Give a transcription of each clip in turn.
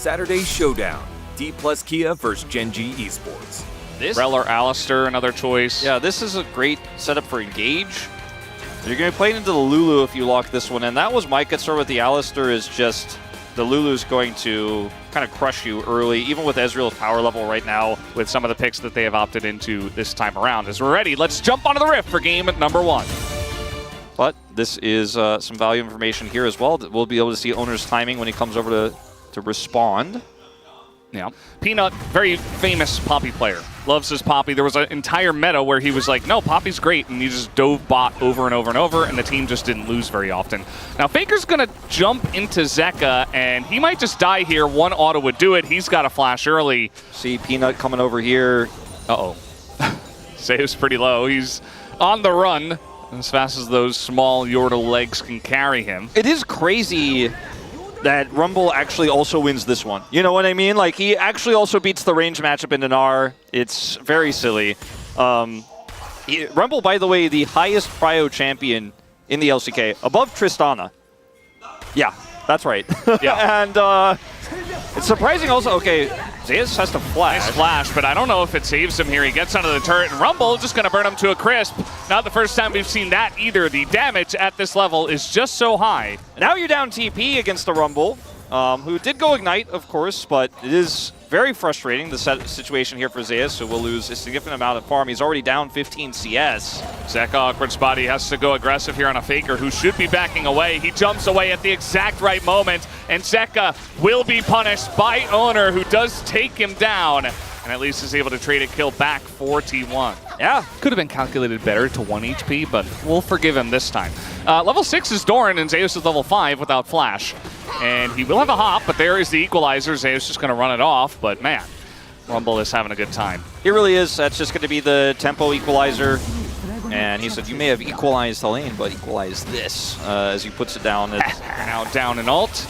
Saturday Showdown. D plus Kia versus Gen G Esports. This Rel or Alistair, another choice. Yeah, this is a great setup for engage. You're going to be playing into the Lulu if you lock this one in. That was my concern with the Alistair, is just the Lulu's going to kind of crush you early, even with Ezreal's power level right now. With some of the picks that they have opted into this time around. As we're ready, let's jump onto the Rift for game number 1. But this is some value information here as well. We'll be able to see Owner's timing when he comes over to respond. Yeah. Peanut, very famous Poppy player. Loves his Poppy. There was an entire meta where he was like, no, Poppy's great, and he just dove bot over and over and over, and the team just didn't lose very often. Now, Faker's going to jump into Zeka, and he might just die here. One auto would do it. He's got a flash early. See Peanut coming over here. Uh-oh. Save's pretty low. He's on the run as fast as those small Yordle legs can carry him. It is crazy that Rumble actually also wins this one. You know what I mean? Like, he actually also beats the range matchup in Dinar. It's very silly. Rumble, by the way, the highest prio champion in the LCK, above Tristana. Yeah, that's right. Yeah. And it's surprising also, okay, Zeus has to flash. Nice flash, but I don't know if it saves him here. He gets onto the turret, and Rumble just going to burn him to a crisp. Not the first time we've seen that either. The damage at this level is just so high. Now you're down TP against the Rumble, who did go Ignite, of course, but it is very frustrating, the situation here for Zeus, who will lose a significant amount of farm. He's already down 15 CS. Zeka, awkward spot. He has to go aggressive here on a Faker who should be backing away. He jumps away at the exact right moment, and Zeka will be punished by Owner, who does take him down, and at least is able to trade a kill back for T1. Yeah. Could have been calculated better to 1 HP, but we'll forgive him this time. Level 6 is Doran, and Zeus is level 5 without Flash. And he will have a hop, but there is the equalizer. Zeus just going to run it off, but man, Rumble is having a good time. It really is. That's just going to be the tempo equalizer. And he said, you may have equalized the lane, but equalize this, as he puts it down. Now down in ult.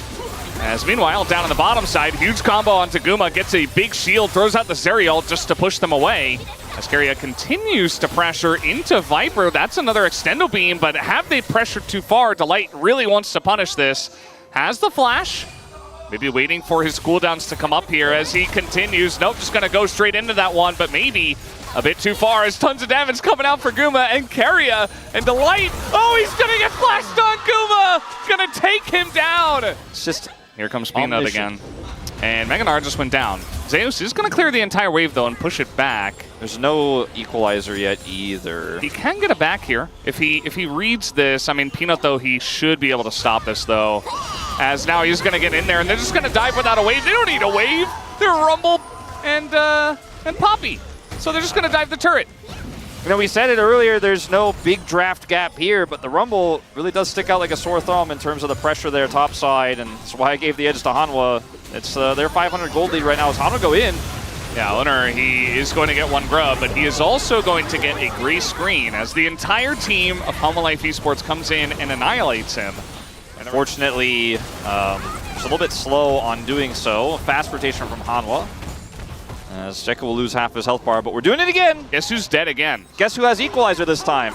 As meanwhile, down on the bottom side, huge combo on Taguma, gets a big shield, throws out the Zeri ult just to push them away. As Keria continues to pressure into Viper. That's another extendo beam, but have they pressured too far? Delight really wants to punish this. Has the flash. Maybe waiting for his cooldowns to come up here as he continues. Nope, just going to go straight into that one, but maybe a bit too far as tons of damage coming out for Guma and Keria and Delight. Oh, he's going to get flashed on Guma. Going to take him down. It's just... Here comes Peanut again. And Meganar just went down. Zeus is going to clear the entire wave, though, and push it back. There's no equalizer yet either. He can get it back here. If he reads this, I mean, Peanut, though, he should be able to stop this, though. As now he's going to get in there, and they're just going to dive without a wave. They don't need a wave. They're Rumble and Poppy. So they're just going to dive the turret. You know, we said it earlier, there's no big draft gap here, but the Rumble really does stick out like a sore thumb in terms of the pressure there top side, and that's why I gave the edge to Hanwha. It's their 500 gold lead right now as Hanwha go in. Yeah, Owner, he is going to get one grub, but he is also going to get a gray screen as the entire team of Hanwha Life Esports comes in and annihilates him. Unfortunately, just a little bit slow on doing so. Fast rotation from Hanwha. As Zeka will lose half his health bar, but we're doing it again. Guess who's dead again? Guess who has equalizer this time?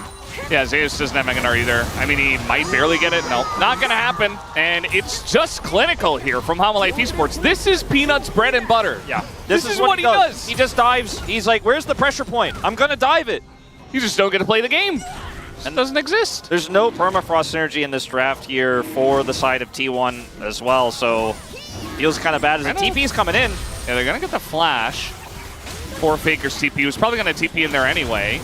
Yeah, Zeus doesn't have Meganar either. I mean, he might barely get it. No, not going to happen. And it's just clinical here from Hanwha Life Esports. This is Peanut's bread and butter. Yeah. This is what he does. He just dives. He's like, where's the pressure point? I'm going to dive it. You just don't get to play the game. It doesn't exist. There's no permafrost synergy in this draft here for the side of T1 as well, so feels kind of bad as the TP's coming in. Yeah, they're going to get the flash for Faker's TP. He was probably going to TP in there anyway.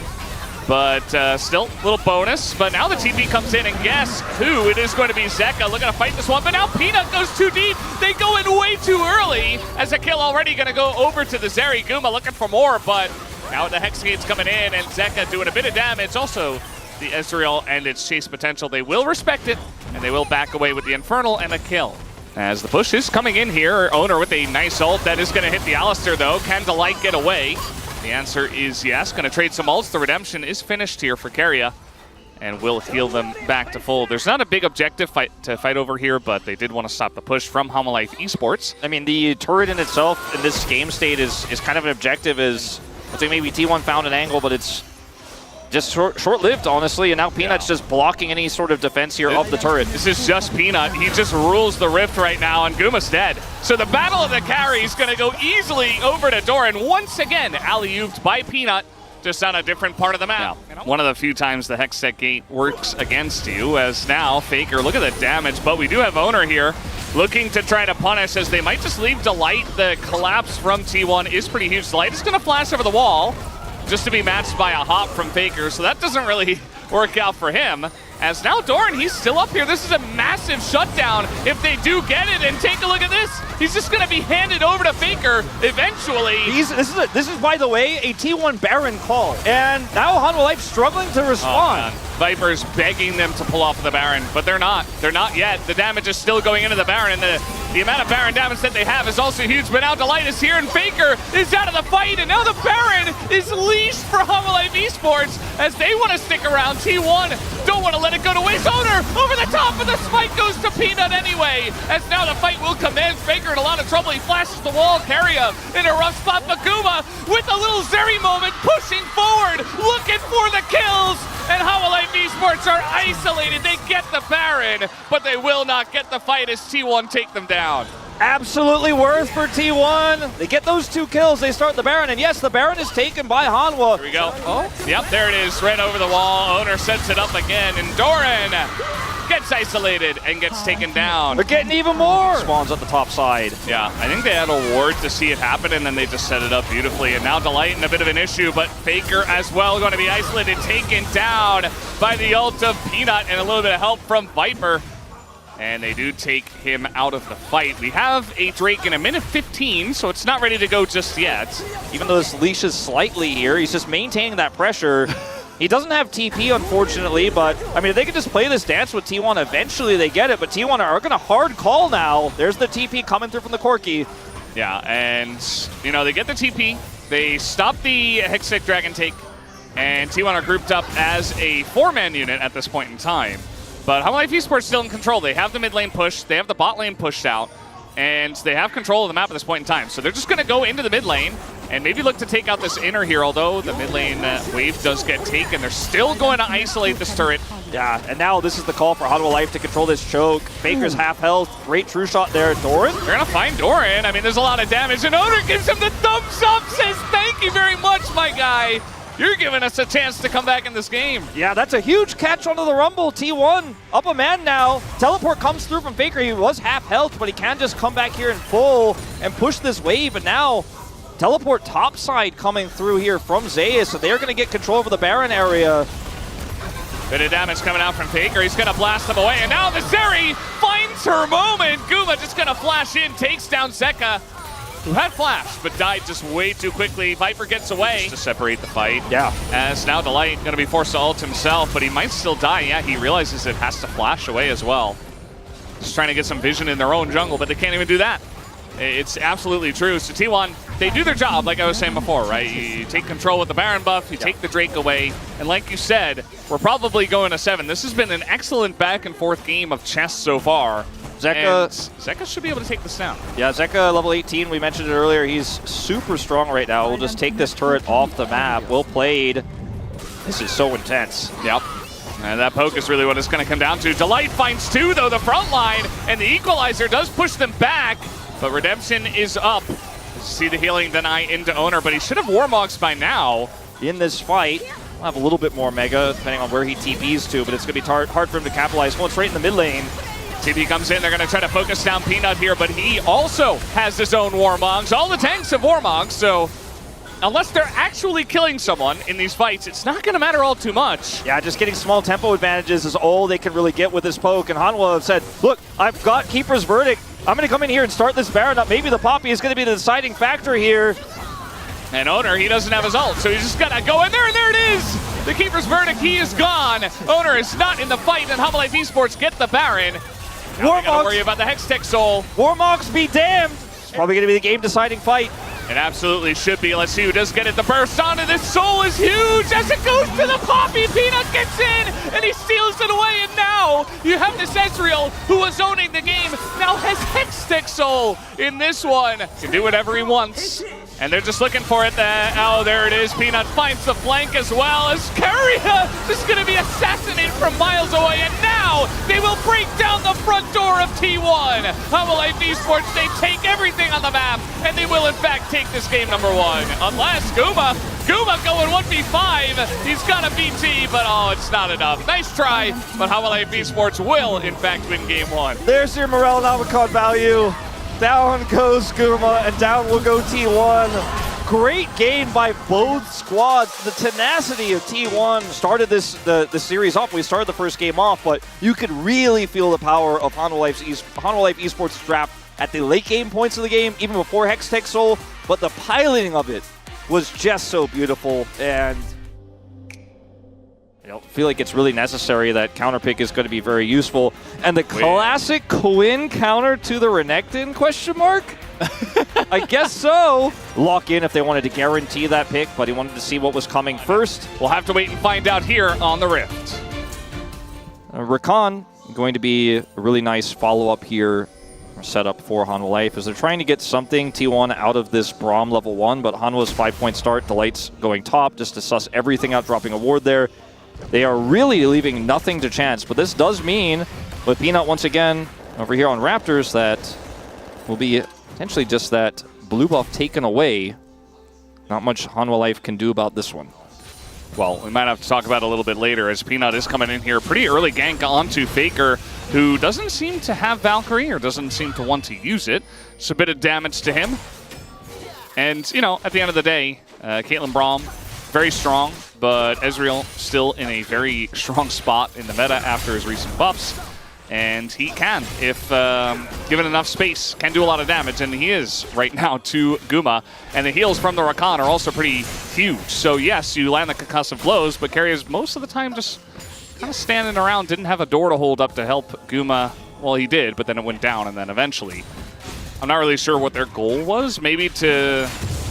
But still, a little bonus. But now the TP comes in, and guess who? It is going to be Zeka looking to fight this one. But now Peanut goes too deep. They go in way too early. As a kill already going to go over to the Zeri. Guma looking for more, but now the Hex Gate's coming in, and Zeka doing a bit of damage. Also, the Ezreal and its chase potential, they will respect it, and they will back away with the Infernal and a kill. As the push is coming in here, Owner with a nice ult that is going to hit the Alistair, though. Can Delight get away? The answer is yes. Going to trade some ults. The redemption is finished here for Keria, and will heal them back to full. There's not a big objective to fight over here, but they did want to stop the push from Hanwha Life Esports. I mean, the turret in itself in this game state is kind of an objective. I think maybe T1 found an angle, but it's just short-lived, honestly, and now Peanut's just blocking any sort of defense here of the turret. This is just Peanut. He just rules the Rift right now, and Guma's dead. So the battle of the carry is going to go easily over to Doran. Once again, alley-ooped by Peanut, just on a different part of the map. Yeah. One of the few times the Hextech Gate works against you, as now Faker, look at the damage, but we do have Owner here looking to try to punish, as they might just leave Delight. The collapse from T1 is pretty huge. Delight is going to flash over the wall, just to be matched by a hop from Faker, so that doesn't really work out for him. As now Doran, he's still up here. This is a massive shutdown if they do get it, and take a look at this. He's just going to be handed over to Faker eventually. This is, by the way, a T1 Baron call, and now Hanwha Life struggling to respond. Viper's begging them to pull off the Baron, but they're not. They're not yet. The damage is still going into the Baron, and the amount of Baron damage that they have is also huge, but now Delight is here, and Faker is out of the fight, and now the Baron is leashed for Hanwha Life Esports, as they want to stick around. T1 don't want to let it go to waste. Owner over the top, but the spike goes to Peanut anyway, as now the fight will commence. Faker in a lot of trouble. He flashes the wall. Keria in a rough spot. Maguma with a little Zeri moment, pushing forward, looking for the kills, and Hanwha Life Esports are isolated. They get the Baron, but they will not get the fight as T1 take them down. Absolutely worth for T1. They get those 2 kills, they start the Baron, and yes, the Baron is taken by Hanwha. Here we go. Oh, yep, there it is, right over the wall. Owner sets it up again, and Doran gets isolated and gets taken down. They're getting even more. Spawns at the top side. Yeah, I think they had a ward to see it happen, and then they just set it up beautifully. And now Delight in a bit of an issue, but Faker as well going to be isolated, taken down by the ult of Peanut, and a little bit of help from Viper. And they do take him out of the fight. We have a Drake in a minute 15, so it's not ready to go just yet. Even though this leash is slightly here, he's just maintaining that pressure. He doesn't have TP, unfortunately, but, I mean, if they could just play this dance with T1, eventually they get it, but T1 are going to hard call now. There's the TP coming through from the Corki. Yeah, and, you know, they get the TP, they stop the Hextech Dragon take, and T1 are grouped up as a 4-man unit at this point in time. But Hanwha Life Esports still in control. They have the mid lane pushed, they have the bot lane pushed out, and they have control of the map at this point in time. So they're just going to go into the mid lane and maybe look to take out this inner here, although the mid lane wave does get taken. They're still going to isolate this turret. Yeah, and now this is the call for Hanwha Life to control this choke. Faker's half health, great true shot there. Doran? They're going to find Doran. I mean, there's a lot of damage, and Owner gives him the thumbs up, says thank you very much, my guy. You're giving us a chance to come back in this game. Yeah, that's a huge catch onto the Rumble. T1 up a man now. Teleport comes through from Faker. He was half health, but he can just come back here in full and push this wave. And now teleport topside coming through here from Seja, so they're going to get control over the Baron area. Bit of damage coming out from Faker. He's going to blast them away. And now the Zeri finds her moment. Guma just going to flash in, takes down Zeka, who had flash, but died just way too quickly. Viper gets away just to separate the fight. Yeah. As now Delight going to be forced to ult himself, but he might still die. Yeah, he realizes it has to flash away as well. Just trying to get some vision in their own jungle, but they can't even do that. It's absolutely true. So T1, they do their job, like I was saying before, right? You take control with the Baron buff, you take the Drake away, and like you said, we're probably going to 7. This has been an excellent back and forth game of chess so far. Zeka should be able to take this down. Yeah, Zeka, level 18, we mentioned it earlier. He's super strong right now. We'll just take this turret off the map. Well played. This is so intense. Yep. And that poke is really what it's going to come down to. Delight finds 2, though, the front line, and the equalizer does push them back, but Redemption is up. See the healing deny into Owner, but he should have Warmogs by now. In this fight, we'll have a little bit more Mega, depending on where he TPs to, but it's going to be hard for him to capitalize. Going straight in the mid lane. TP comes in, they're going to try to focus down Peanut here, but he also has his own Warmogs. All the tanks have Warmogs, so unless they're actually killing someone in these fights, it's not going to matter all too much. Yeah, just getting small tempo advantages is all they can really get with this poke, and Hanwha have said, look, I've got Keeper's Verdict. I'm going to come in here and start this Baron up. Maybe the Poppy is going to be the deciding factor here. And Owner, he doesn't have his ult, so he's just got to go in there, and there it is! The Keeper's Verdict, he is gone. Owner is not in the fight, and Hanwha Life Esports get the Baron. Now we gotta worry about the Hextech Soul. Warmogs be damned. It's probably going to be the game-deciding fight. It absolutely should be. Let's see who does get it. The burst onto this Soul is huge as it goes to the Poppy. Peanut gets in, and he steals it away. And now you have this Ezreal, who was owning the game, now has Hextech Soul in this one. Can do whatever he wants. And they're just looking for it. Oh, there it is. Peanut finds the flank as well as Carrier is going to be assassinated from miles away. And now they will break down the front door of T1. Life Esports, they take everything on the map, and they will in fact take this game number 1. Unless Guma going 1v5. He's got a BT, but oh, it's not enough. Nice try, but Life Esports will in fact win game 1. There's your morale and Omicron value. Down goes Guma, and down will go T1. Great game by both squads. The tenacity of T1 started the series off. We started the first game off, but you could really feel the power of Hanwha Life Esports' draft at the late game points of the game, even before Hextech Soul. But the piloting of it was just so beautiful, and I don't feel like it's really necessary. That counter pick is going to be very useful. And the classic Quinn counter to the Renekton, question mark? I guess so. Lock in if they wanted to guarantee that pick, but he wanted to see what was coming first. We'll have to wait and find out here on the Rift. Rakan going to be a really nice follow-up here, setup for Hanwha Life, as they're trying to get something T1 out of this Braum level 1, but Hanwha's 5-point start, Delight's going top just to suss everything out, dropping a ward there. They are really leaving nothing to chance, but this does mean, with Peanut once again over here on Raptors, that will be potentially just that blue buff taken away. Not much Hanwha Life can do about this one. Well, we might have to talk about it a little bit later, as Peanut is coming in here. Pretty early gank onto Faker, who doesn't seem to have Valkyrie, or doesn't seem to want to use it. It's a bit of damage to him. And, you know, at the end of the day, Caitlyn Braum, very strong, but Ezreal still in a very strong spot in the meta after his recent buffs. And he can, if given enough space, can do a lot of damage, and he is right now to Guma. And the heals from the Rakan are also pretty huge. So yes, you land the concussive blows, but Carrier's most of the time just kind of standing around, didn't have a door to hold up to help Guma. Well, he did, but then it went down, and then eventually. I'm not really sure what their goal was, maybe to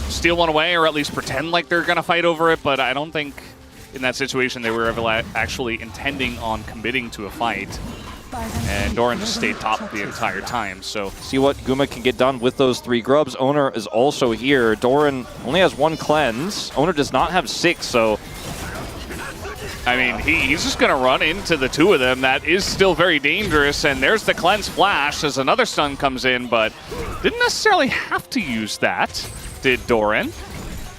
steal one away, or at least pretend like they're going to fight over it, but I don't think in that situation they were ever actually intending on committing to a fight. And Doran just stayed top the entire time, so. See what Guma can get done with those 3 grubs. Owner is also here. Doran only has 1 cleanse. Owner does not have 6, so. I mean, he's just going to run into the 2 of them. That is still very dangerous, and there's the cleanse flash as another stun comes in, but didn't necessarily have to use that, did Doran.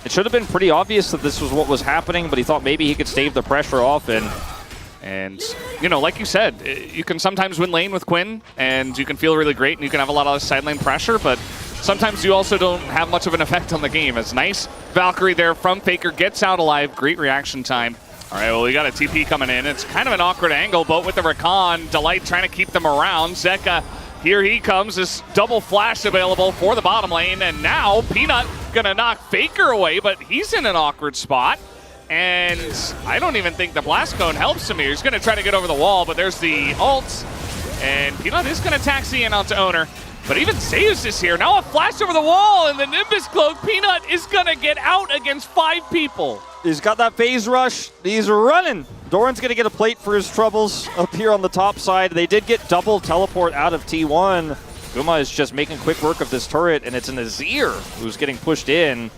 It should have been pretty obvious that this was what was happening, but he thought maybe he could stave the pressure off, and, you know, like you said, you can sometimes win lane with Quinn, and you can feel really great, and you can have a lot of side lane pressure, but sometimes you also don't have much of an effect on the game. It's nice. Valkyrie there from Faker gets out alive. Great reaction time. All right, well, we got a TP coming in. It's kind of an awkward angle, but with the Rakan, Delight trying to keep them around. Zeka, here he comes. This double flash available for the bottom lane, and now Peanut gonna knock Faker away, but he's in an awkward spot. And I don't even think the Blast Cone helps him here. He's going to try to get over the wall, but there's the ult. And Peanut is going to taxi in onto Owner. But even Seja is here. Now a flash over the wall, and the Nimbus Cloak. Peanut is going to get out against 5 people. He's got that phase rush. He's running. Doran's going to get a plate for his troubles up here on the top side. They did get double teleport out of T1. Guma is just making quick work of this turret, and it's an Azir who's getting pushed in.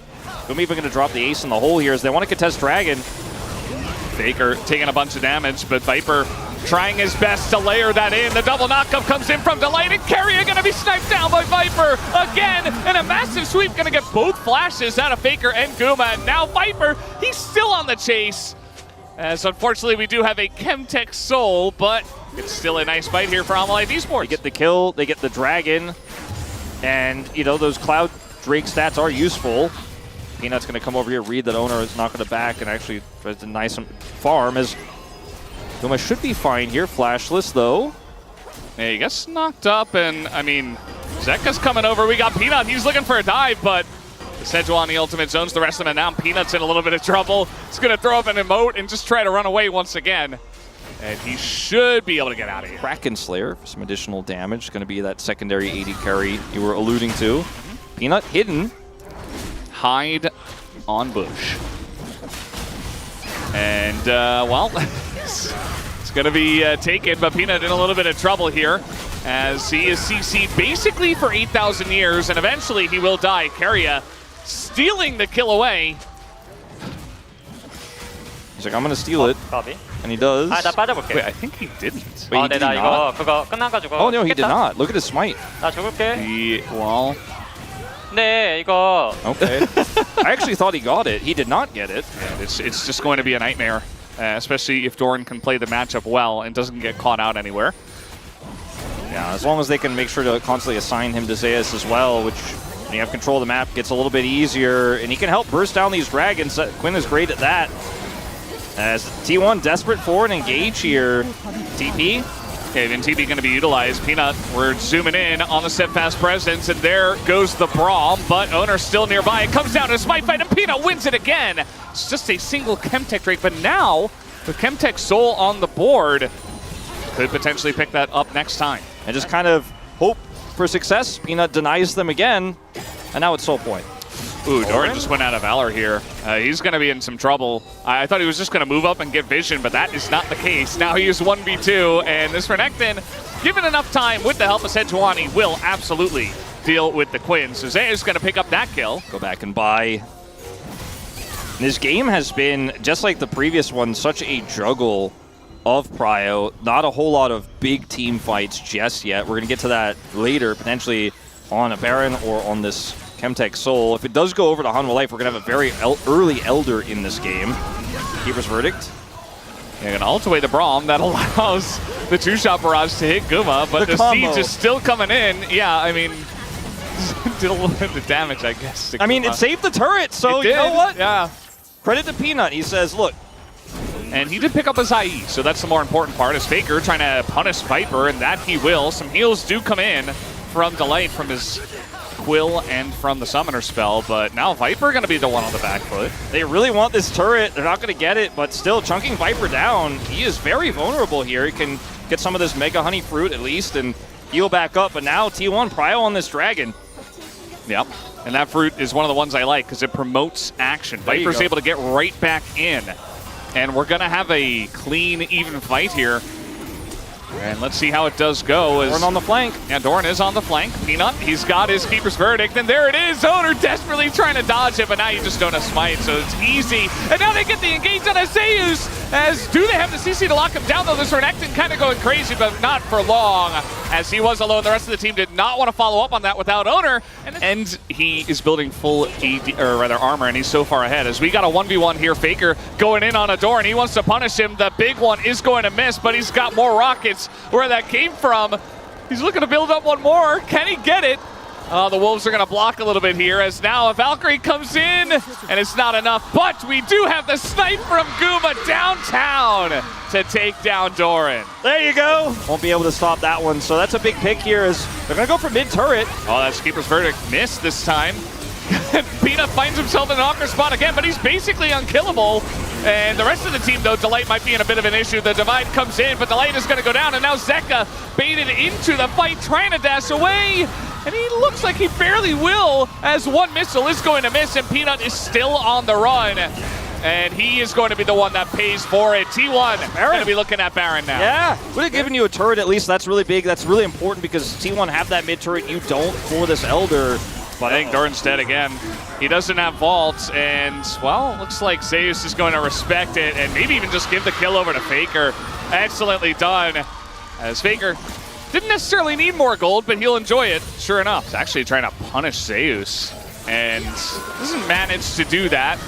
Guma even going to drop the ace in the hole here as they want to contest Dragon. Faker taking a bunch of damage, but Viper trying his best to layer that in. The double knockup comes in from Delight, and Carrier going to be sniped down by Viper again. And a massive sweep going to get both flashes out of Faker and Guma. And now Viper, he's still on the chase. As unfortunately we do have a Chemtech Soul, but it's still a nice fight here for Hanwha Life Esports. They get the kill, they get the Dragon, and you know, those Cloud Drake stats are useful. Peanut's going to come over here, read that Owner is not going to back, and actually tries to deny some farm, as Guma should be fine here. Flashless, though. Yeah, he gets knocked up, and, I mean, Zeka's coming over. We got Peanut. He's looking for a dive, but the Sejuani ultimate zones the rest of them, and now Peanut's in a little bit of trouble. He's going to throw up an emote and just try to run away once again. And he should be able to get out of here. Kraken Slayer for some additional damage. Going to be that secondary AD carry you were alluding to. Peanut hidden. Hide on bush. And, well, it's going to be taken, but Peanut in a little bit of trouble here, as he is CC'd basically for 8,000 years, and eventually he will die. Carrier stealing the kill away. He's like, I'm gonna steal it, 까비. and he does. 나 빠져볼게. Wait, I think he didn't. Wait, 아, he 네, did 나 not? 이거 그거 끝나가지고. Oh no, he did 죽겠다. not. Look at his smite. 나 죽을게. Well, 네, 이거 Okay. I actually thought he got it. He did not get it. it's just going to be a nightmare, especially if Doran can play the matchup well and doesn't get caught out anywhere. Yeah, as long as they can make sure to constantly assign him to Zeus as well, which when you have control of the map gets a little bit easier, and he can help burst down these dragons. Quinn is great at that. As T1 desperate for an engage here. TP. Okay, then TP going to be utilized. Peanut, we're zooming in on the Steadfast Presence, and there goes the Braum, but Owner still nearby. It comes down to a smite fight, and Peanut wins it again. It's just a single Chemtech Drake, but now with Chemtech Soul on the board, could potentially pick that up next time. And just kind of hope for success. Peanut denies them again, and now it's Soul Point. Ooh, Doran just went out of Valor here. He's going to be in some trouble. I thought he was just going to move up and get vision, but that is not the case. Now he is 1v2, and this Renekton, given enough time with the help of Sejuani, will absolutely deal with the Quinn. So Zeus going to pick up that kill. Go back and buy. This game has been, just like the previous one, such a juggle of prio. Not a whole lot of big team fights just yet. We're going to get to that later, potentially on a Baron or on this Chemtech Soul. If it does go over to Hanwha Life, we're going to have a very early Elder in this game. Keeper's Verdict. You're going to ult away the Braum. That allows the two-shot barrage to hit Guma, but the siege is still coming in. Yeah, I mean, did a little bit of damage, I guess. I mean, it saved the turret, so you know what? Yeah. Credit to Peanut. He says, look. And he did pick up his IE, so that's the more important part. Is Faker trying to punish Viper, and that he will. Some heals do come in from Delight from his Quill and from the Summoner spell, but now Viper going to be the one on the back foot. They really want this turret. They're not going to get it, but still chunking Viper down. He is very vulnerable here. He can get some of this Mega Honey Fruit at least and heal back up, but now T1 prio on this dragon. Yep, and that fruit is one of the ones I like because it promotes action. Viper's able to get right back in, and we're going to have a clean, even fight here. And let's see how it does go. Doran on the flank. Yeah, Doran is on the flank. Peanut, he's got his Keeper's Verdict, and there it is. Owner desperately trying to dodge it, but now you just don't have smite, so it's easy. And now they get the engage on Zeus. As do they have the CC to lock him down, though? This Renekton kind of going crazy, but not for long. As he was alone, the rest of the team did not want to follow up on that without Owner. And he is building full AD, or rather armor, and he's so far ahead. As we got a 1v1 here, Faker going in on a door, and he wants to punish him. The big one is going to miss, but he's got more rockets where that came from. He's looking to build up one more. Can he get it? The Wolves are going to block a little bit here, as now a Valkyrie comes in, and it's not enough. But we do have the snipe from Guma downtown to take down Doran. There you go. Won't be able to stop that one, so that's a big pick here as they're going to go for mid-turret. Oh, that's Keeper's Verdict. Missed this time. Peanut finds himself in an awkward spot again, but he's basically unkillable. And the rest of the team, though, Delight might be in a bit of an issue. The Divide comes in, but Delight is going to go down, and now Zeka baited into the fight, trying to dash away. And he looks like he barely will, as one missile is going to miss, and Peanut is still on the run. And he is going to be the one that pays for it. T1 going to be looking at Baron now. Yeah, would have given you a turret at least. That's really big. That's really important because T1 have that mid-turret. You don't for this Elder. But I think Doran's dead again. He doesn't have vaults, and, well, looks like Zeus is going to respect it and maybe even just give the kill over to Faker. Excellently done, as Faker didn't necessarily need more gold, but he'll enjoy it, sure enough. He's actually trying to punish Zeus, and doesn't manage to do that,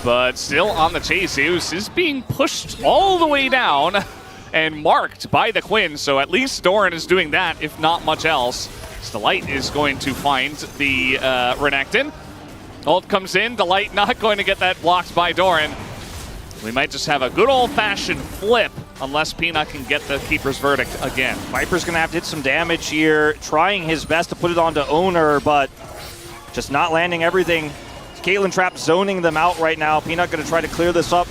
but still on the chase. Zeus is being pushed all the way down and marked by the Quinn, so at least Doran is doing that, if not much else. Delight is going to find the Renekton. Ult comes in, Delight not going to get that blocked by Doran. We might just have a good old-fashioned flip unless Peanut can get the Keeper's Verdict again. Viper's going to have to hit some damage here, trying his best to put it onto Owner, but just not landing everything. Caitlyn Trap zoning them out right now. Peanut going to try to clear this up.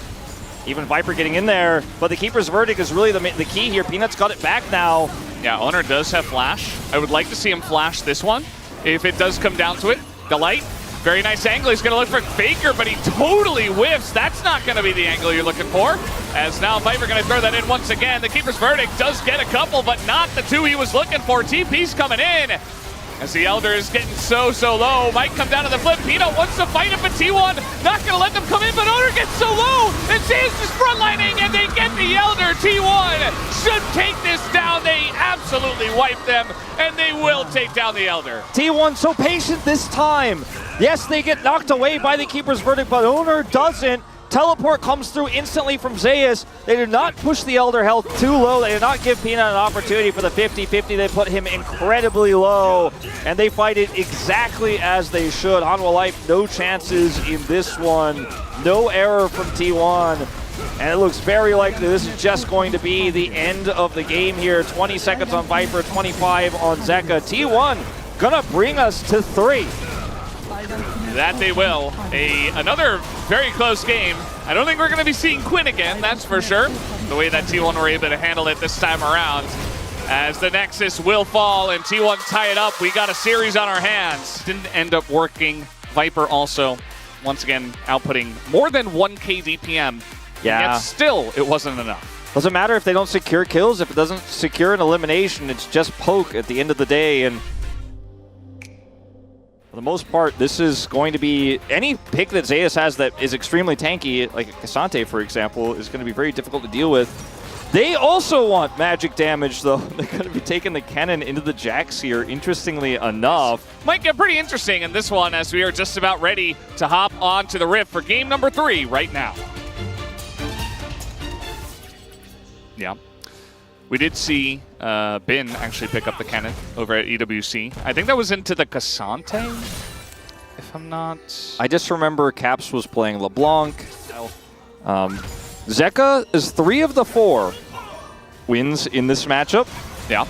Even Viper getting in there, but the Keeper's Verdict is really the key here. Peanut's got it back now. Yeah, Owner does have flash. I would like to see him flash this one if it does come down to it. Delight, very nice angle. He's going to look for Faker, but he totally whiffs. That's not going to be the angle you're looking for. As now Viper going to throw that in once again. The Keeper's Verdict does get a couple, but not the two he was looking for. TP's coming in. As the Elder is getting so low. Might come down to the flip. Peanut wants to fight it, but T1 not going to let them come in, but Owner gets so low. And Seja's just frontlining, and they get the Elder. T1 should take this down. They absolutely wipe them, and they will take down the Elder. T1 so patient this time. Yes, they get knocked away by the Keeper's Verdict, but Owner doesn't. Teleport comes through instantly from Zeus. They do not push the Elder health too low. They did not give Peanut an opportunity for the 50-50. They put him incredibly low, and they fight it exactly as they should. Hanwha Life, no chances in this one. No error from T1. And it looks very likely this is just going to be the end of the game here. 20 seconds on Viper, 25 on Zeka. T1 gonna bring us to 3. That they will. Another very close game. I don't think we're going to be seeing Quinn again, that's for sure. The way that T1 were able to handle it this time around. As the Nexus will fall and T1 tie it up, we got a series on our hands. Didn't end up working. Viper also, once again, outputting more than 1k DPM. Yeah. Yet still, it wasn't enough. Doesn't matter if they don't secure kills. If it doesn't secure an elimination, it's just poke at the end of the day. And for the most part, this is going to be any pick that Zeus has that is extremely tanky, like Cassante, for example, is going to be very difficult to deal with. They also want magic damage, though. They're going to be taking the cannon into the Jax here, interestingly enough. Might get pretty interesting in this one as we are just about ready to hop onto the Rift for game number 3 right now. Yeah. We did see Bin actually pick up the cannon over at EWC. I think that was into the Cassante, if I'm not... I just remember Caps was playing LeBlanc. Zeka is 3 of the 4 wins in this matchup. Yeah.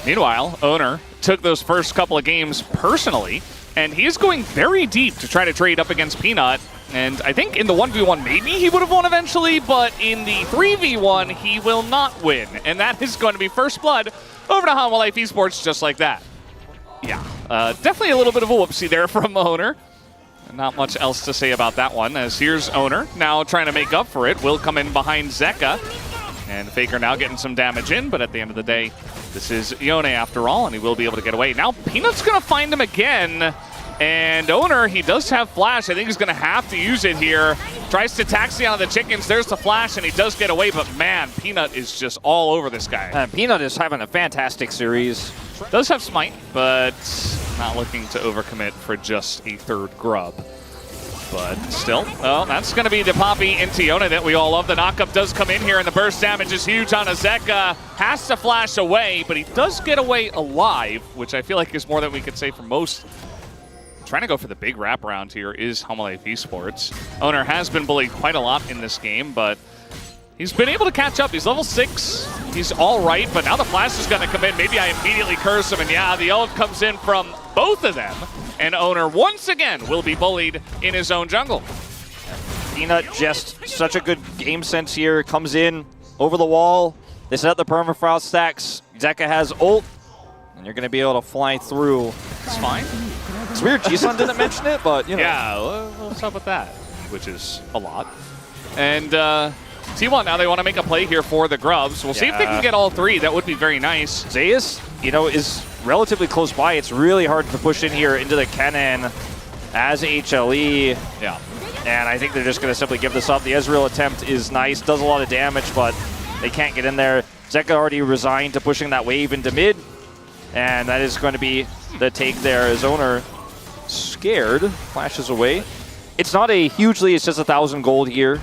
Meanwhile, Owner took those first couple of games personally, and he is going very deep to try to trade up against Peanut. And I think in the 1v1, maybe he would have won eventually, but in the 3v1, he will not win. And that is going to be first blood over to Hanwha Life Esports just like that. Yeah, definitely a little bit of a whoopsie there from Owner. Not much else to say about that one, as here's Owner now trying to make up for it. Will come in behind Zeka. And Faker now getting some damage in, but at the end of the day, this is Yone after all, and he will be able to get away. Now Peanut's going to find him again. And Owner, he does have Flash. I think he's going to have to use it here. Tries to taxi on the chickens. There's the Flash, and he does get away. But, man, Peanut is just all over this guy. Peanut is having a fantastic series. Does have Smite, but not looking to overcommit for just a third grub. But still, well, that's going to be the Poppy into Yone that we all love. The knockup does come in here, and the burst damage is huge on Azeka. Has to flash away, but he does get away alive, which I feel like is more than we could say for most. Trying to go for the big wraparound here is Hanwha Life Esports. Owner has been bullied quite a lot in this game, but he's been able to catch up. He's level 6. He's all right, but now the flash is going to come in. Maybe I immediately curse him, and yeah, the ult comes in from both of them. And Owner, once again, will be bullied in his own jungle. Peanut just such a good game sense here. Comes in over the wall. They set up the permafrost stacks. Zeka has ult, and you're going to be able to fly through. It's fine. It's weird G-Sun didn't mention it, but, you know. Yeah, what's up with that? Which is a lot. And T1, now they want to make a play here for the Grubs. We'll see if they can get all 3. That would be very nice. Zeus, you know, is relatively close by. It's really hard to push in here into the cannon as HLE. Yeah. And I think they're just going to simply give this up. The Ezreal attempt is nice, does a lot of damage, but they can't get in there. Zeka already resigned to pushing that wave into mid. And that is going to be the take there as Owner scared, flashes away. It's not a huge lead, it's just 1,000 gold here.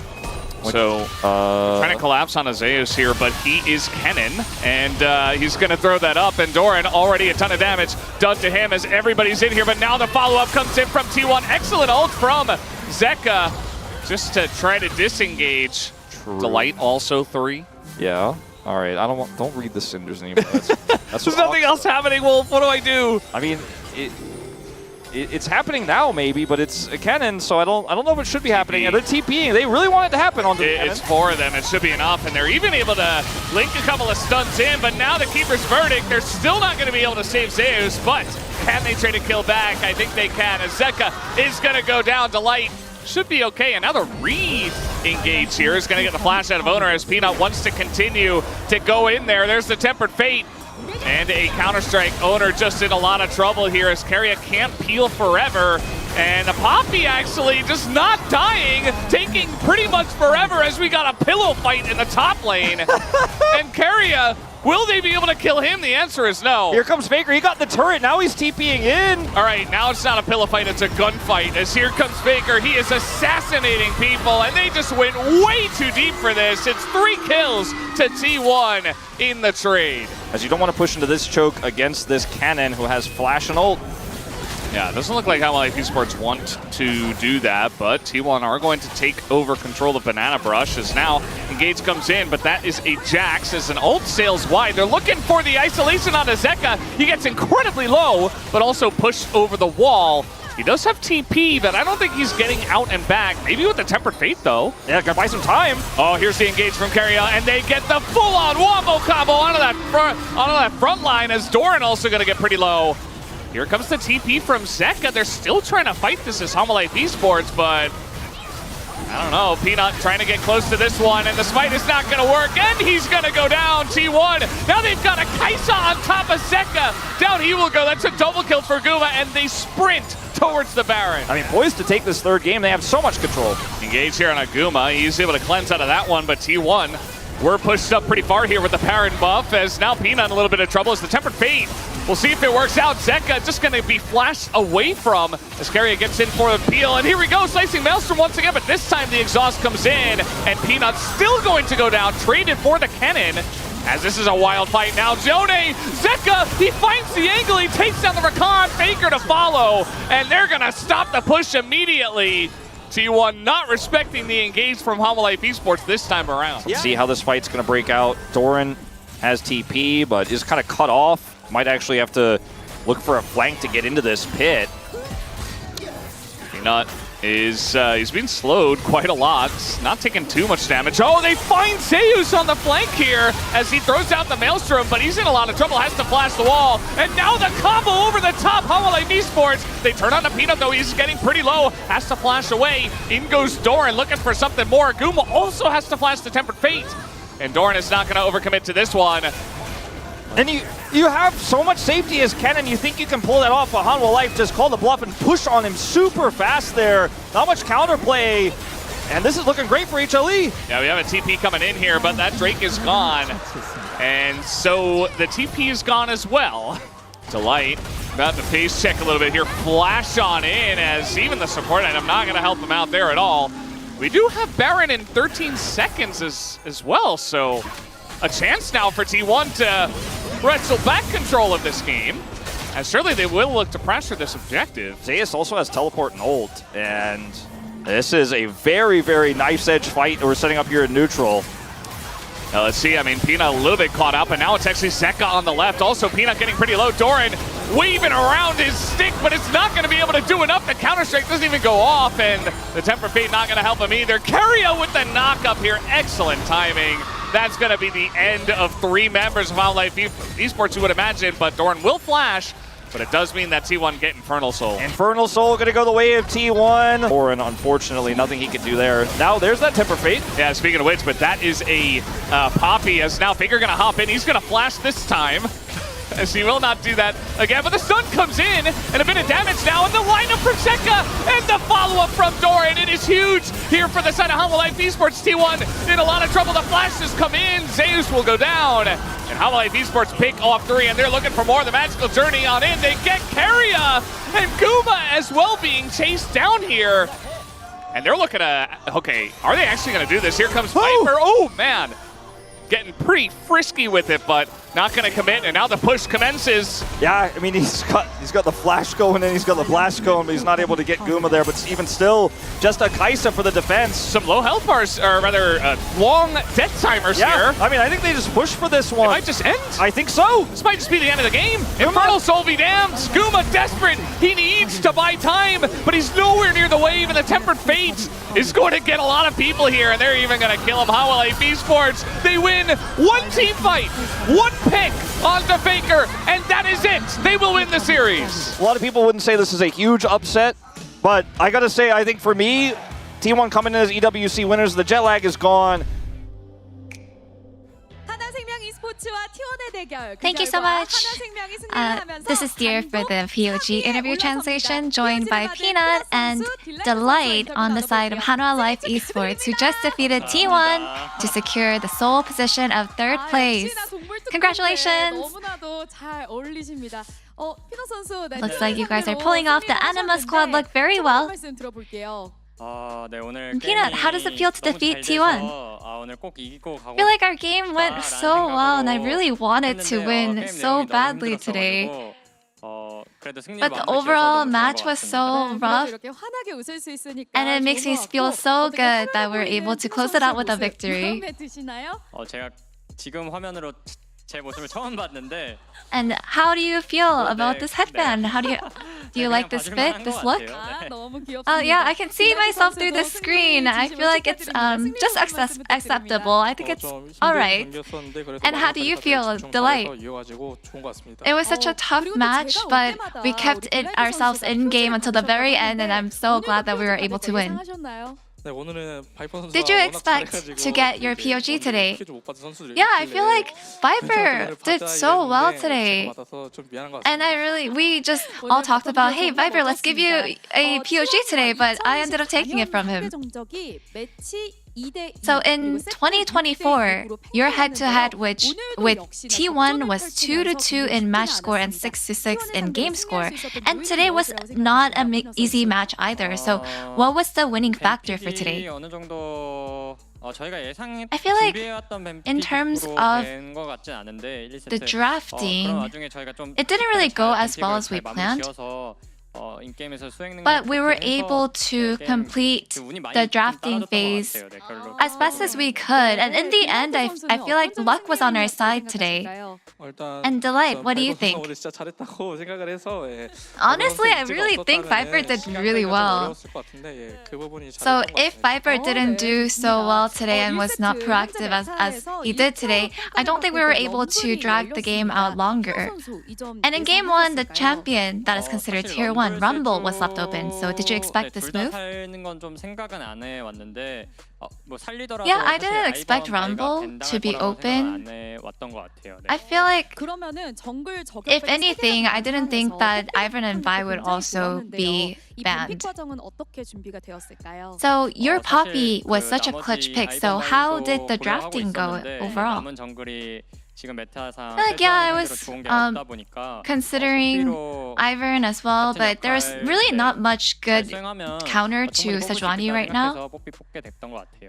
So, trying to collapse on Zeus here, but he is Kennen, and he's going to throw that up, and Doran already a ton of damage done to him as everybody's in here, but now the follow-up comes in from T1. Excellent ult from Zeka, just to try to disengage. True. Delight also 3. Yeah. All right, don't read the cinders anymore. That's There's nothing else happening, Wolf. What do I do? I mean, it's happening now, maybe, but it's a cannon, so I don't know if it should be happening. And they're TPing. They really want it to happen on the cannon. It's 4 of them. It should be enough, and they're even able to link a couple of stunts in. But now the Keeper's Verdict, they're still not going to be able to save Zeus. But can they trade a kill back? I think they can. As Zeka is going to go down. Delight should be okay. Another re-engage here is going to get the flash out of Owner as Peanut wants to continue to go in there. There's the Tempered Fate. And a Counter-Strike owner just in a lot of trouble here as Keria can't peel forever. And the Poppy actually just not dying, taking pretty much forever as we got a pillow fight in the top lane. And Keria, will they be able to kill him? The answer is no. Here comes Faker. He got the turret. Now he's TPing in. All right, now it's not a pillow fight, it's a gunfight. As here comes Faker, he is assassinating people, and they just went way too deep for this. It's 3 kills to T1 in the trade. As you don't want to push into this choke against this cannon who has flash and ult. Yeah, it doesn't look like how LCK Esports want to do that, but T1 are going to take over control of Banana Brush as now Engage comes in, but that is a Jax as an ult sails wide. They're looking for the isolation on Zeka. He gets incredibly low, but also pushed over the wall. He does have TP, but I don't think he's getting out and back. Maybe with the Tempered Fate, though. Yeah, gotta buy some time. Oh, here's the engage from Keria, and they get the full-on wombo combo onto that front line as Doran also going to get pretty low. Here comes the TP from Zeka. They're still trying to fight this as LCK Esports, but I don't know. Peanut trying to get close to this one, and the smite is not going to work, and he's going to go down. T1. Now they've got a Kaisa on top of Zeka. Down he will go. That's a double kill for Guma, and they sprint towards the Baron. I mean, poised to take this third game. They have so much control. Engage here on a Guma. He's able to cleanse out of that one, but T1, we're pushed up pretty far here with the Baron buff, as now Peanut in a little bit of trouble as the Tempered Fate. We'll see if it works out. Zeka just going to be flashed away from as Keria gets in for the peel. And here we go, slicing Maelstrom once again, but this time the exhaust comes in, and Peanut's still going to go down, traded for the cannon. As this is a wild fight now. Jone, Zeka, he finds the angle, he takes down the Rakan, Faker to follow, and they're going to stop the push immediately. T1 not respecting the engage from LCK Esports this time around. Let's see how this fight's going to break out. Doran has TP, but is kind of cut off. Might actually have to look for a flank to get into this pit. Peanut is he's been slowed quite a lot, not taking too much damage. Oh, they find Zeus on the flank here as he throws out the Maelstrom, but he's in a lot of trouble, has to flash the wall. And now the combo over the top, LCK Esports. They turn on the Peanut though, he's getting pretty low, has to flash away. In goes Doran looking for something more. Guma also has to flash the Tempered Fate. And Doran is not going to overcommit to this one. And you have so much safety as Kennen, you think you can pull that off, but Hanwha Life just call the bluff and push on him super fast there. Not much counterplay, and this is looking great for HLE. Yeah, we have a TP coming in here, but that Drake is gone. And so the TP is gone as well. Delight, about to face check a little bit here. Flash on in as even the support item not going to help him out there at all. We do have Baron in 13 seconds as well, so a chance now for T1 to wrestle back control of this game. And surely they will look to pressure this objective. Zeus also has teleport and ult, and this is a very, very knife edge fight we're setting up here in neutral. Now let's see, I mean, Peanut a little bit caught up, and now it's actually Zeka on the left. Also, Peanut getting pretty low. Doran waving around his stick, but it's not going to be able to do enough. The Counter-Strike doesn't even go off, and the Tempered Fate not going to help him either. Keria with the knock-up here. Excellent timing. That's going to be the end of 3 members of LCK Esports, you would imagine, but Doran will flash, but it does mean that T1 get Infernal Soul. Infernal Soul going to go the way of T1. Doran, unfortunately, nothing he could do there. Now there's that Temper Fate. Yeah, speaking of which, but that is a Poppy, as now Faker going to hop in. He's going to flash this time, as he will not do that again. But the stun comes in, and a bit of damage now, and the lineup from Zeka, and the follow-up from Doran. It is huge here for the side of LCK Esports. T1 in a lot of trouble. The flashes come in. Zeus will go down, and LCK Esports pick off 3, and they're looking for more. The magical journey on in. They get Keria, and Guma as well being chased down here. And they're looking at, okay, are they actually going to do this? Here comes Viper. Oh, man. Getting pretty frisky with it, but not going to commit, and now the push commences. Yeah, I mean, he's got the flash going and he's got the blast going, but he's not able to get Guma there. But even still, just a Kaisa for the defense. Some low health bars, or rather, long death timers here. I mean, I think they just push for this one. It might just end. I think so. This might just be the end of the game. Infernal Soul be damned. Guma desperate. He needs to buy time, but he's nowhere near the wave, and the Tempered Fate is going to get a lot of people here, and they're even going to kill him. LCK Esports, they win 1 team fight, 1 pick onto Faker, and that is it. They will win the series. A lot of people wouldn't say this is a huge upset, but I gotta say, I think for me, T1 coming in as EWC winners, the jet lag is gone. 하나생명 e스포츠와 T1의 Thank you so much. This is Dear for the POG interview translation, joined by Peanut and Delight on the side of Hanwha Life Esports, who just defeated T1 to secure the sole position of 3rd place. Congratulations! Looks like you guys are pulling off the Anima squad look very well. Peanut, how does it feel to defeat T1? I feel like our game went so well and I really wanted to win so badly today. But the overall match was so rough and it makes me feel so good that we're able to close it out with a victory. And how do you feel about this headband? Do you like this fit, this look? Yeah, I can see myself through the screen. I feel like it's just acceptable. I think it's alright. And how do you feel, Delight? It was such a tough match, but we kept it ourselves in game until the very end, and I'm so glad that we were able to win. Did you expect to get your POG today? Yeah, I feel like Viper did so well today. And we just all talked about, hey, Viper, let's give you a POG today, but I ended up taking it from him. So in 2024, your head-to-head with T1 was 2-2 in match score and 6-6 in game score. And today was not an easy match either. So what was the winning factor for today? I feel like in terms of the drafting, it didn't really go as well as we planned. But we were able to complete the drafting phase as best as we could. And in the end, I feel like luck was on our side today. And Delight, what do you think? Honestly, I really think Viper did really well. So if Viper didn't do so well today and was not proactive as he did today, I don't think we were able to drag the game out longer. And in game 1, the champion that is considered tier 1, Rumble, was left open. So did you expect this move? Yeah, I didn't expect Rumble to be open. I feel like, if anything, I didn't think that Ivan and Vi would also be banned. So your Poppy was such a clutch pick, so how did the drafting go overall? Like, yeah, I was considering Ivern as well, but there's really not much good counter to Sejuani right now.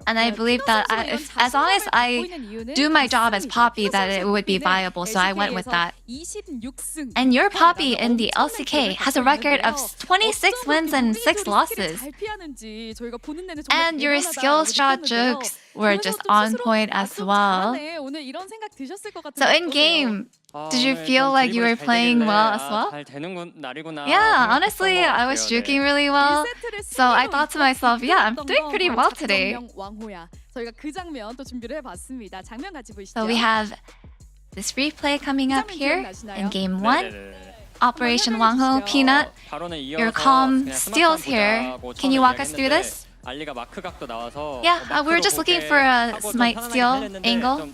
And I believe that as long as I do my job as Poppy, that it would be viable, so I went with that. And your Poppy in the LCK has a record of 26 wins and 6 losses. And your skill shot jukes were just on point as well. So in game, did you feel like you were playing well as well? Yeah, honestly, I was juking really well. So I thought to myself, yeah, I'm doing pretty well today. So we have this replay coming up here in game 1. Operation Wangho, Peanut, your calm steals here. Can you walk us through this? Yeah, we were just looking for a smite steal angle.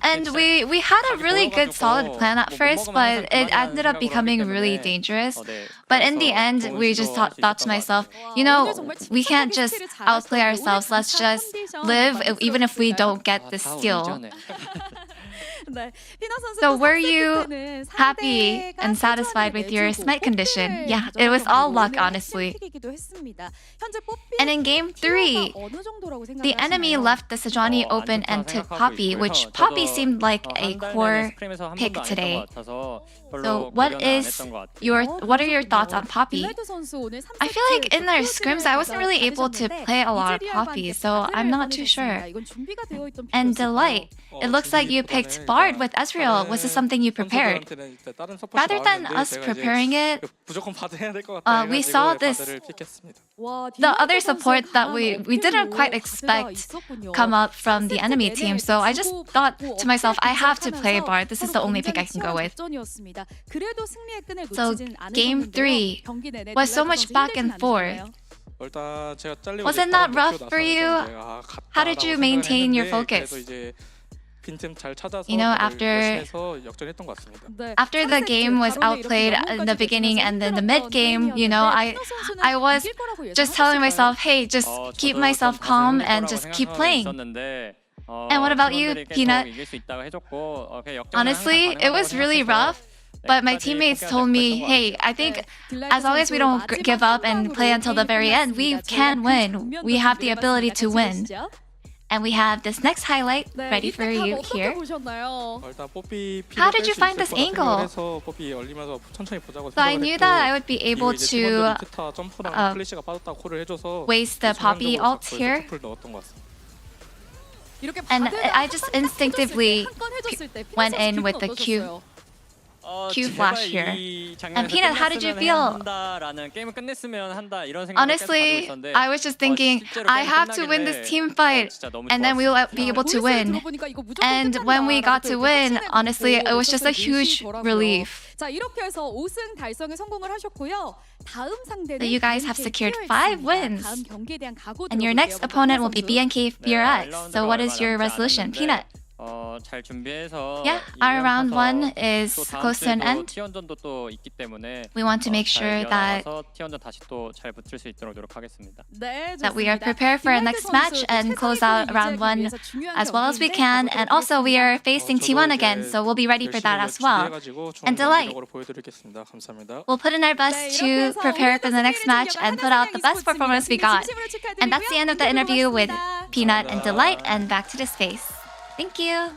And we had a really good solid plan at first, but it ended up becoming really dangerous. But in the end, we just thought to myself, you know, we can't just outplay ourselves. Let's just live even if we don't get the steal. So were you happy and satisfied with your smite condition? Yeah, it was all luck, honestly. And in game 3, the enemy left the Sejuani open and took Poppy, which Poppy seemed like a core pick today. So what are your thoughts on Poppy? I feel like in our scrims, I wasn't really able to play a lot of Poppy, so I'm not too sure. And Delight, it looks like you picked Bard with Ezreal. Was this something you prepared? Rather than us preparing it, we saw this, the other support that we didn't quite expect come up from the enemy team. So I just thought to myself, I have to play Bard. This is the only pick I can go with. So game 3 was so much back and forth. Was it not rough for you? How did you maintain your focus? You know, after the game was outplayed in the beginning and then the mid game, you know, I was just telling myself, hey, just keep myself calm and just keep playing. And what about you, Peanut? Honestly, it was really rough. But my teammates told me, hey, I think as long as we don't give up and play until the very end, we can win. We have the ability to win. And we have this next highlight ready for you here. How did you find this angle? So I knew that I would be able to waste the Poppy ult here. And I just instinctively went in with the Q flash here. And Peanut, how did you feel? Honestly, I was just thinking, I have to win this team fight, and then we'll be able to win. And when we got to win, honestly, it was just a huge relief. So you guys have secured 5 wins. And your next opponent will be BNK4X. So what is your resolution, Peanut? Yeah, our round 1 is close to an end. We want to make sure that we are prepared for our next match and close out round 1 as well as we can. And also we are facing T1 again, so we'll be ready for that as well. And Delight, we'll put in our best to prepare for the next match and put out the best performance we got. And that's the end of the interview with Peanut and Delight, and back to the space. Thank you.